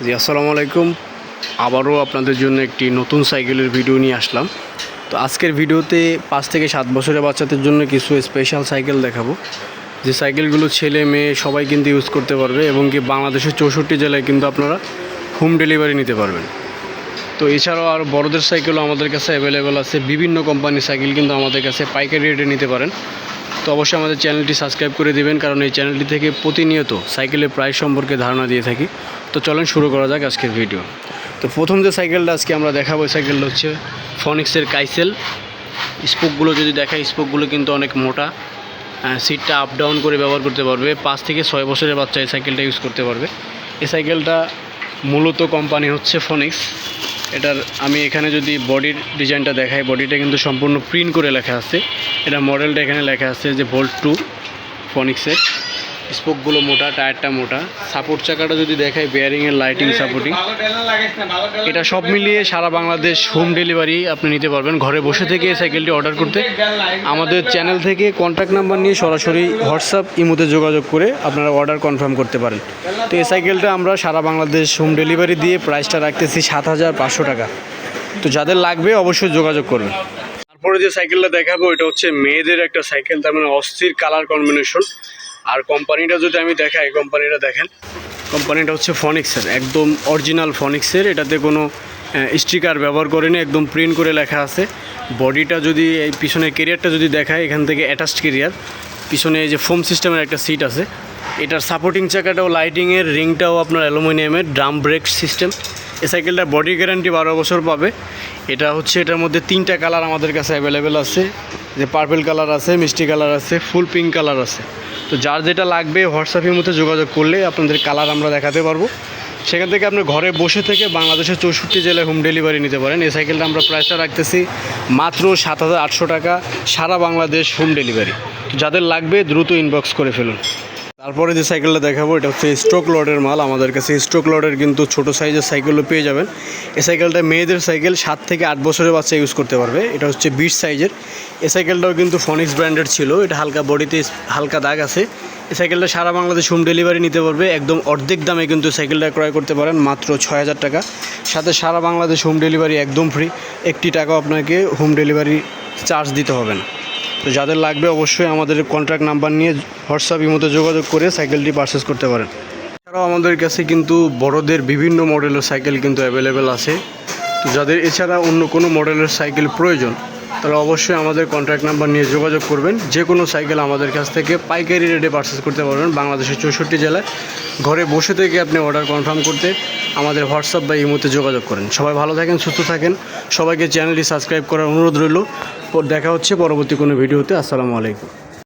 জি আসসালামু আলাইকুম। আবারও আপনাদের জন্য একটি নতুন সাইকেলের ভিডিও নিয়ে আসলাম। তো আজকের ভিডিওতে 5 থেকে 7 বছরের বাচ্চাদের জন্য কিছু স্পেশাল সাইকেল দেখাবো, যে সাইকেলগুলো ছেলে মেয়ে সবাই কিন্তু ইউজ করতে পারবে এবং কি বাংলাদেশের 64 জেলায় কিন্তু আপনারা হোম ডেলিভারি নিতে পারবেন। তো এছাড়াও আরও বড়দের সাইকেলও আমাদের কাছে অ্যাভেলেবেল আছে। বিভিন্ন কোম্পানির সাইকেল কিন্তু আমাদের কাছে পাইকারি রেটে নিতে পারেন। তো অবশ্যই আমাদের চ্যানেলটি সাবস্ক্রাইব করে দিবেন, কারণ এই চ্যানেলটি থেকে প্রতিনিয়ত সাইকেলের প্রাইস সম্পর্কে ধারণা দিয়ে থাকি। তো চলেন শুরু করা যাক আজকের ভিডিও। তো প্রথম যে সাইকেলটা আজকে আমরা দেখাবো, এই সাইকেলটা হচ্ছে ফনিক্সের কাইসেল। স্পোকগুলো যদি দেখাই, স্পোকগুলো কিন্তু অনেক মোটা, সিটটা আপ ডাউন করে ব্যবহার করতে পারবে। 5 থেকে 6 বছরের বাচ্চা এই সাইকেলটা ইউজ করতে পারবে। এই সাইকেলটা মূলত কোম্পানি হচ্ছে ফনিক্স। এটার আমি এখানে যদি বডির ডিজাইনটা দেখাই, বডিটা কিন্তু সম্পূর্ণ প্রিন্ট করে লেখা আছে। এটা মডেলটা এখানে লেখা আছে যে ভোল্ট 2 ফনিক্সের। স্পোকগুলো মোটা, টায়ারটা মোটা। সাপোর্ট চাকাটা যদি দেখাই, বেয়ারিংয়ের লাইটিং সাপোর্টিং, এটা সব মিলিয়ে সারা বাংলাদেশ হোম ডেলিভারি আপনি নিতে পারবেন। ঘরে বসে থেকে এই সাইকেলটি অর্ডার করতে আমাদের চ্যানেল থেকে কন্ট্যাক্ট নাম্বার নিয়ে সরাসরি হোয়াটসঅ্যাপ ইমোতে যোগাযোগ করে আপনারা অর্ডার কনফার্ম করতে পারেন। তো এই সাইকেলটা আমরা সারা বাংলাদেশ হোম ডেলিভারি দিয়ে প্রাইসটা রাখতেছি 7,500 টাকা। তো যাদের লাগবে অবশ্যই যোগাযোগ করবেন। তারপরে যে সাইকেলটা দেখাবো, এটা হচ্ছে মেয়েদের একটা সাইকেল, তার মানে অস্থির কালার কম্বিনেশন। আর কোম্পানিটা যদি আমি দেখাই, কোম্পানিটা দেখেন, কোম্পানিটা হচ্ছে ফনিক্সের, একদম অরিজিনাল ফনিক্সের। এটাতে কোনো স্টিকার ব্যবহার করেনি, একদম প্রিন্ট করে লেখা আছে। বডিটা যদি এই পিছনের কেরিয়ারটা যদি দেখায়, এখান থেকে অ্যাটাচড কেরিয়ার, পিছনে এই যে ফোম সিস্টেমের একটা সিট আছে। এটার সাপোর্টিং চাকাটাও লাইটিংয়ের, রিংটাও আপনার অ্যালুমিনিয়ামের, ড্রাম ব্রেক সিস্টেম। এই সাইকেলটার বডি গ্যারান্টি 12 বছর পাবে। এটা হচ্ছে, এটার মধ্যে 3টা কালার আমাদের কাছে অ্যাভেলেবেল আছে, যে পার্পল কালার আছে, মিষ্টি কালার আছে, ফুল পিঙ্ক কালার আছে। তো যার যেটা লাগবে হোয়াটসঅ্যাপের মধ্যে যোগাযোগ করলে আপনাদের কালার আমরা দেখাতে পারবো। সেখান থেকে আপনি ঘরে বসে থেকে বাংলাদেশের 64 জেলায় হোম ডেলিভারি নিতে পারেন। এই সাইকেলটা আমরা প্রাইসটা রাখতেছি মাত্র 7,800 টাকা, সারা বাংলাদেশ হোম ডেলিভারি। তো যাদের লাগবে দ্রুত ইনবক্স করে ফেলুন। তারপরে যে সাইকেলটা দেখাবো, এটা হচ্ছে স্ট্রোক লডের মাল। আমাদের কাছে স্ট্রোক লডের কিন্তু ছোটো সাইজের সাইকেলও পেয়ে যাবেন। এই সাইকেলটা মেয়েদের সাইকেল, 7 থেকে 8 বছরের বাচ্চা ইউজ করতে পারবে। এটা হচ্ছে 20 সাইজের। এই সাইকেলটাও কিন্তু ফনিক্স ব্র্যান্ডের ছিল। এটা হালকা বডিতে হালকা দাগ আছে। এই সাইকেলটা সারা বাংলাদেশ হোম ডেলিভারি নিতে পারবে। একদম অর্ধেক দামে কিন্তু সাইকেলটা ক্রয় করতে পারেন, মাত্র 6,000 টাকা। সাথে সারা বাংলাদেশ হোম ডেলিভারি একদম ফ্রি, 1 টাকাও আপনাকে হোম ডেলিভারি চার্জ দিতে হবে না। তো যাদের লাগবে অবশ্যই আমাদের কন্ট্যাক্ট নাম্বার নিয়ে হোয়াটসঅ্যাপ ইমোতে যোগাযোগ করে সাইকেলটি পারচেস করতে পারেন। এছাড়াও আমাদের কাছে কিন্তু বড়দের বিভিন্ন মডেলের সাইকেল কিন্তু অ্যাভেলেবেল আছে। তো যাদের এছাড়া অন্য কোনো মডেলের সাইকেল প্রয়োজন, তারা অবশ্যই আমাদের কন্ট্যাক্ট নাম্বার নিয়ে যোগাযোগ করবেন। যে কোনো সাইকেল আমাদের কাছ থেকে পাইকারি রেটে পারচেস করতে পারবেন বাংলাদেশের 64 জেলায়। ঘরে বসে থেকে আপনি অর্ডার কনফার্ম করতে আমাদের হোয়াটসঅ্যাপ বা ইমোতে যোগাযোগ করেন। সবাই ভালো থাকেন, সুস্থ থাকেন। সবাইকে চ্যানেলটি সাবস্ক্রাইব করার অনুরোধ রইল। দেখা হচ্ছে পরবর্তী কোনো ভিডিওতে। আসসালামু আলাইকুম।